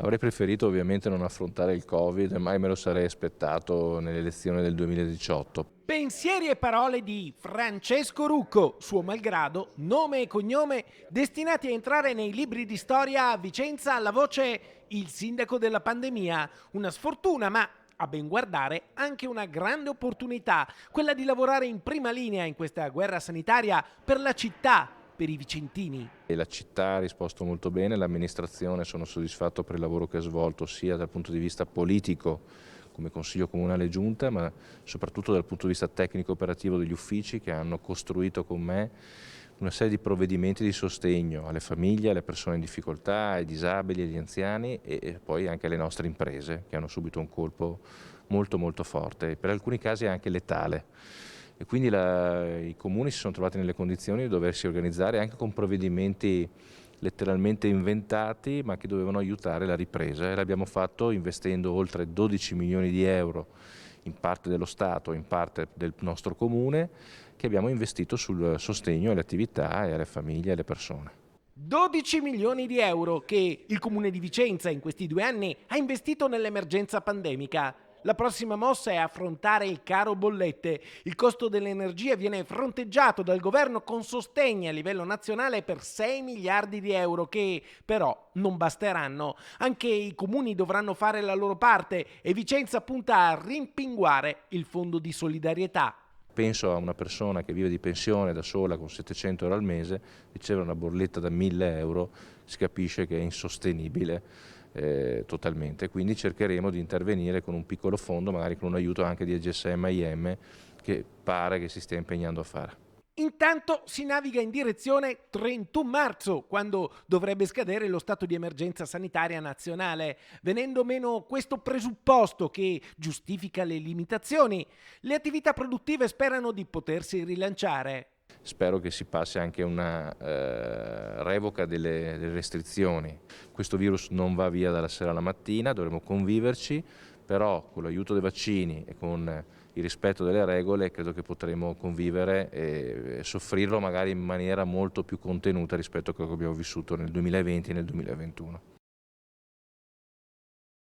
Avrei preferito ovviamente non affrontare il Covid, mai me lo sarei aspettato nelle elezioni del 2018. Pensieri e parole di Francesco Rucco, suo malgrado, nome e cognome destinati a entrare nei libri di storia a Vicenza alla voce il sindaco della pandemia. Una sfortuna, ma a ben guardare anche una grande opportunità, quella di lavorare in prima linea in questa guerra sanitaria per la città, per i vicentini. E la città ha risposto molto bene, l'amministrazione sono soddisfatto per il lavoro che ha svolto sia dal punto di vista politico come Consiglio Comunale e Giunta, ma soprattutto dal punto di vista tecnico operativo degli uffici che hanno costruito con me una serie di provvedimenti di sostegno alle famiglie, alle persone in difficoltà, ai disabili, agli anziani e poi anche alle nostre imprese che hanno subito un colpo molto forte e per alcuni casi anche letale. E quindi i comuni si sono trovati nelle condizioni di doversi organizzare anche con provvedimenti letteralmente inventati ma che dovevano aiutare la ripresa e l'abbiamo fatto investendo oltre 12 milioni di euro in parte dello Stato, in parte del nostro comune, che abbiamo investito sul sostegno alle attività e alle famiglie e alle persone. 12 milioni di euro che il comune di Vicenza in questi 2 anni ha investito nell'emergenza pandemica. La prossima mossa è affrontare il caro bollette. Il costo dell'energia viene fronteggiato dal governo con sostegni a livello nazionale per 6 miliardi di euro che però non basteranno. Anche i comuni dovranno fare la loro parte e Vicenza punta a rimpinguare il fondo di solidarietà. Penso a una persona che vive di pensione da sola con 700 euro al mese, riceve una bolletta da 1000 euro, si capisce che è insostenibile totalmente, quindi cercheremo di intervenire con un piccolo fondo, magari con un aiuto anche di EGSM IM che pare che si stia impegnando a fare. Intanto si naviga in direzione 31 marzo, quando dovrebbe scadere lo stato di emergenza sanitaria nazionale. Venendo meno questo presupposto che giustifica le limitazioni, le attività produttive sperano di potersi rilanciare. Spero che si passi anche a una revoca delle restrizioni. Questo virus non va via dalla sera alla mattina, dovremo conviverci, però con l'aiuto dei vaccini e con il rispetto delle regole credo che potremo convivere e soffrirlo magari in maniera molto più contenuta rispetto a quello che abbiamo vissuto nel 2020 e nel 2021.